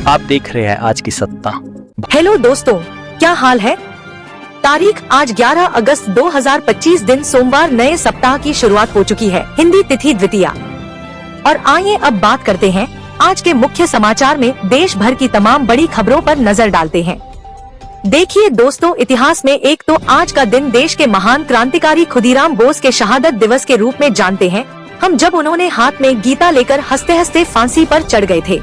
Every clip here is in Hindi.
आप देख रहे हैं आज की सत्ता। हेलो दोस्तों, क्या हाल है। तारीख आज 11 अगस्त 2025 दिन सोमवार नए सप्ताह की शुरुआत हो चुकी है। हिंदी तिथि द्वितीया। और आइए अब बात करते हैं आज के मुख्य समाचार में देश भर की तमाम बड़ी खबरों पर नजर डालते हैं। देखिए दोस्तों, इतिहास में एक तो आज का दिन देश के महान क्रांतिकारी खुदीराम बोस के शहादत दिवस के रूप में जानते हैं हम, जब उन्होंने हाथ में गीता लेकर हंसते हंसते फांसी पर चढ़ गए थे।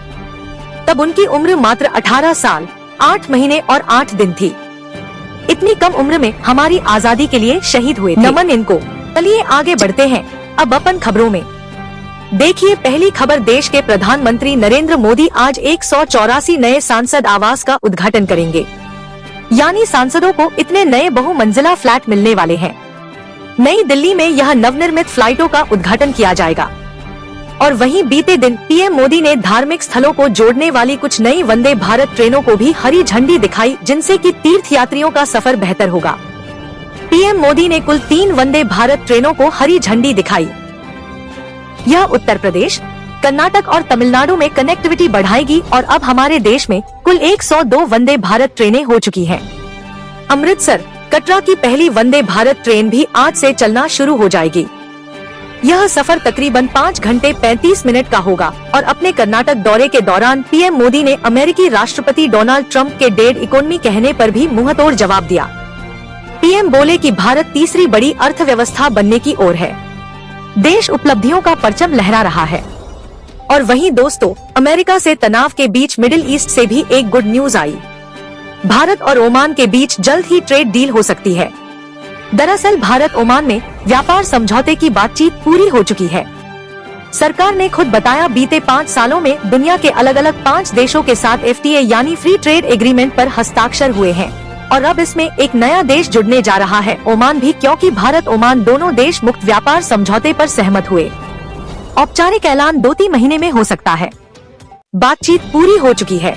तब उनकी उम्र मात्र 18 साल 8 महीने और 8 दिन थी। इतनी कम उम्र में हमारी आजादी के लिए शहीद हुए थे। नमन इनको। चलिए आगे बढ़ते हैं अब अपन खबरों में। देखिए पहली खबर, देश के प्रधानमंत्री नरेंद्र मोदी आज 184 नए सांसद आवास का उद्घाटन करेंगे। यानी सांसदों को इतने नए बहुमंजिला फ्लैट मिलने वाले हैं। नई दिल्ली में यह नवनिर्मित फ्लाइटों का उद्घाटन किया जाएगा। और वहीं बीते दिन पीएम मोदी ने धार्मिक स्थलों को जोड़ने वाली कुछ नई वंदे भारत ट्रेनों को भी हरी झंडी दिखाई, जिनसे कि तीर्थ यात्रियों का सफर बेहतर होगा। पीएम मोदी ने कुल 3 वंदे भारत ट्रेनों को हरी झंडी दिखाई। यह उत्तर प्रदेश, कर्नाटक और तमिलनाडु में कनेक्टिविटी बढ़ाएगी और अब हमारे देश में कुल 102 वंदे भारत ट्रेनें हो चुकी हैं। अमृतसर कटरा की पहली वंदे भारत ट्रेन भी आज से चलना शुरू हो जाएगी। यह सफर तकरीबन 5 घंटे 35 मिनट का होगा। और अपने कर्नाटक दौरे के दौरान पीएम मोदी ने अमेरिकी राष्ट्रपति डोनाल्ड ट्रंप के डेड इकोनॉमी कहने पर भी मुंहतोड़ जवाब दिया। पीएम बोले कि भारत तीसरी बड़ी अर्थव्यवस्था बनने की ओर है। देश उपलब्धियों का परचम लहरा रहा है। और वहीं दोस्तों, अमेरिका से तनाव के बीच मिडिल ईस्ट से भी एक गुड न्यूज आई। भारत और ओमान के बीच जल्द ही ट्रेड डील हो सकती है। दरअसल भारत ओमान में व्यापार समझौते की बातचीत पूरी हो चुकी है। सरकार ने खुद बताया, बीते 5 सालों में दुनिया के अलग अलग 5 देशों के साथ FTA यानी फ्री ट्रेड एग्रीमेंट पर हस्ताक्षर हुए हैं। और अब इसमें एक नया देश जुड़ने जा रहा है, ओमान भी, क्योंकि भारत ओमान दोनों देश मुक्त व्यापार समझौते पर सहमत हुए। औपचारिक ऐलान 2-3 महीने में हो सकता है। बातचीत पूरी हो चुकी है।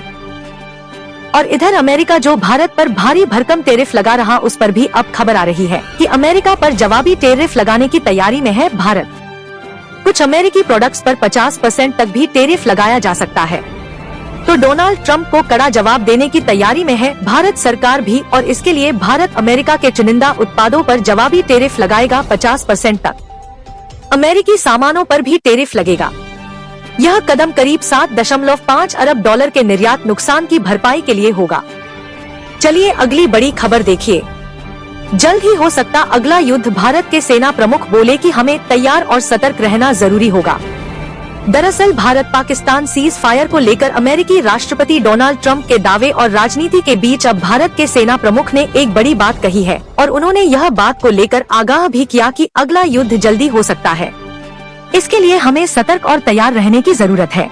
और इधर अमेरिका जो भारत पर भारी भरकम टेरिफ लगा रहा, उस पर भी अब खबर आ रही है कि अमेरिका पर जवाबी टेरिफ लगाने की तैयारी में है भारत। कुछ अमेरिकी प्रोडक्ट्स पर 50% तक भी टेरिफ लगाया जा सकता है। तो डोनाल्ड ट्रंप को कड़ा जवाब देने की तैयारी में है भारत सरकार भी, और इसके लिए भारत अमेरिका के चुनिंदा उत्पादों पर जवाबी टेरिफ लगाएगा 50% तक। अमेरिकी सामानों पर भी टेरिफ लगेगा। यह कदम करीब $7.5 अरब के निर्यात नुकसान की भरपाई के लिए होगा। चलिए अगली बड़ी खबर देखिए। जल्द ही हो सकता अगला युद्ध, भारत के सेना प्रमुख बोले कि हमें तैयार और सतर्क रहना जरूरी होगा। दरअसल भारत पाकिस्तान सीज फायर को लेकर अमेरिकी राष्ट्रपति डोनाल्ड ट्रंप के दावे और राजनीति के बीच अब भारत के सेना प्रमुख ने एक बड़ी बात कही है। और उन्होंने यह बात को लेकर आगाह भी किया कि अगला युद्ध जल्दी हो सकता है। इसके लिए हमें सतर्क और तैयार रहने की जरूरत है।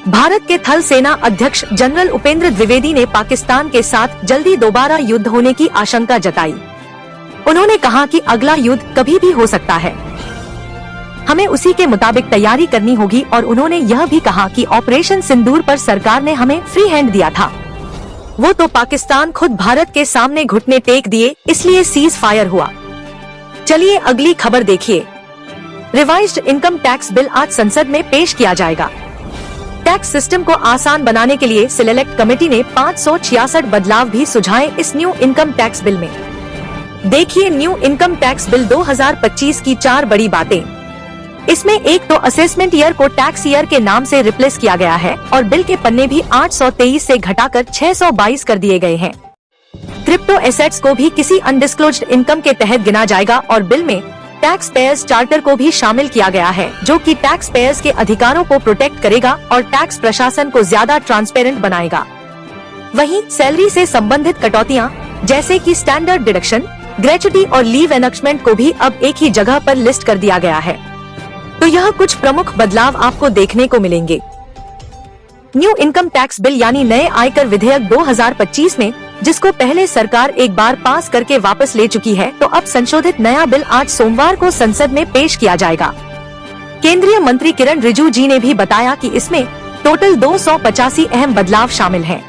भारत के थल सेना अध्यक्ष जनरल उपेंद्र द्विवेदी ने पाकिस्तान के साथ जल्दी दोबारा युद्ध होने की आशंका जताई। उन्होंने कहा कि अगला युद्ध कभी भी हो सकता है, हमें उसी के मुताबिक तैयारी करनी होगी। और उन्होंने यह भी कहा कि ऑपरेशन सिंदूर पर सरकार ने हमें फ्री हैंड दिया था, वो तो पाकिस्तान खुद भारत के सामने घुटने टेक दिए, इसलिए सीज फायर हुआ। चलिए अगली खबर देखिए। रिवाइज्ड इनकम टैक्स बिल आज संसद में पेश किया जाएगा। टैक्स सिस्टम को आसान बनाने के लिए सिलेक्ट कमेटी ने 566 बदलाव भी सुझाए इस न्यू इनकम टैक्स बिल में। देखिए न्यू इनकम टैक्स बिल 2025 की 4 बड़ी बातें। इसमें एक तो असेसमेंट ईयर को टैक्स ईयर के नाम से रिप्लेस किया गया है और बिल के पन्ने भी 823 से घटाकर 622 कर दिए गए हैं। क्रिप्टो एसेट्स को भी किसी अनडिस्क्लोज्ड इनकम के तहत गिना जाएगा और बिल में टैक्स पेयर्स चार्टर को भी शामिल किया गया है, जो कि टैक्स पेयर्स के अधिकारों को प्रोटेक्ट करेगा और टैक्स प्रशासन को ज्यादा ट्रांसपेरेंट बनाएगा। वहीं सैलरी से संबंधित कटौतियां जैसे कि स्टैंडर्ड डिडक्शन, ग्रेच्युटी और लीव एनक्शमेंट को भी अब एक ही जगह पर लिस्ट कर दिया गया है। तो यह कुछ प्रमुख बदलाव आपको देखने को मिलेंगे। न्यू इनकम टैक्स बिल यानी नए आयकर विधेयक 2025 में, जिसको पहले सरकार एक बार पास करके वापस ले चुकी है, तो अब संशोधित नया बिल आज सोमवार को संसद में पेश किया जाएगा। केंद्रीय मंत्री किरण रिजिजू जी ने भी बताया कि इसमें टोटल 285 अहम बदलाव शामिल हैं।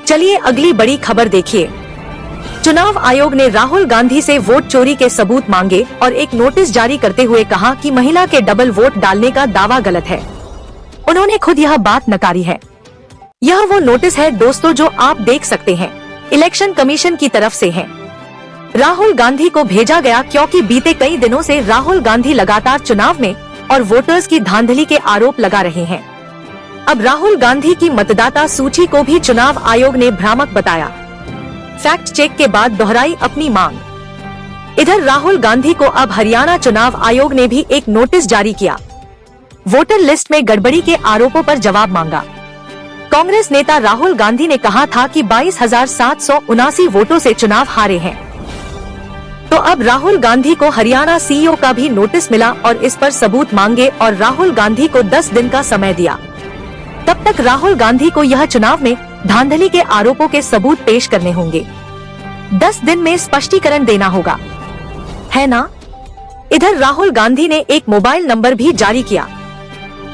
चलिए अगली बड़ी खबर देखिए। चुनाव आयोग ने राहुल गांधी से वोट चोरी के सबूत मांगे और एक नोटिस जारी करते हुए कहा कि महिला के डबल वोट डालने का दावा गलत है। उन्होंने खुद यह बात नकारी है। यह वो नोटिस है दोस्तों जो आप देख सकते हैं, इलेक्शन कमीशन की तरफ से है। राहुल गांधी को भेजा गया क्योंकि बीते कई दिनों से राहुल गांधी लगातार चुनाव में और वोटर्स की धांधली के आरोप लगा रहे हैं। अब राहुल गांधी की मतदाता सूची को भी चुनाव आयोग ने भ्रामक बताया। फैक्ट चेक के बाद दोहराई अपनी मांग। इधर राहुल गांधी को अब हरियाणा चुनाव आयोग ने भी एक नोटिस जारी किया। वोटर लिस्ट में गड़बड़ी के आरोपों पर जवाब मांगा। कांग्रेस नेता राहुल गांधी ने कहा था कि 22,779 वोटों से चुनाव हारे हैं। तो अब राहुल गांधी को हरियाणा सीईओ का भी नोटिस मिला और इस पर सबूत मांगे और राहुल गांधी को 10 दिन का समय दिया। तब तक राहुल गांधी को यह चुनाव में धांधली के आरोपों के सबूत पेश करने होंगे। 10 दिन में स्पष्टीकरण देना होगा, है ना? इधर राहुल गांधी ने एक मोबाइल नंबर भी जारी किया।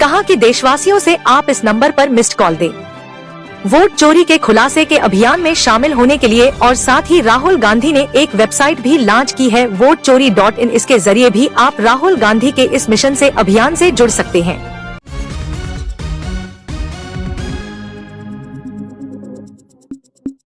कहा कि देशवासियों से आप इस नंबर पर मिस्ड कॉल दें। वोट चोरी के खुलासे के अभियान में शामिल होने के लिए और साथ ही राहुल गांधी ने एक वेबसाइट भी लॉन्च की है, वोटचोरी.in। इसके जरिए भी आप राहुल गांधी के इस मिशन से अभियान से जुड़ सकते हैं।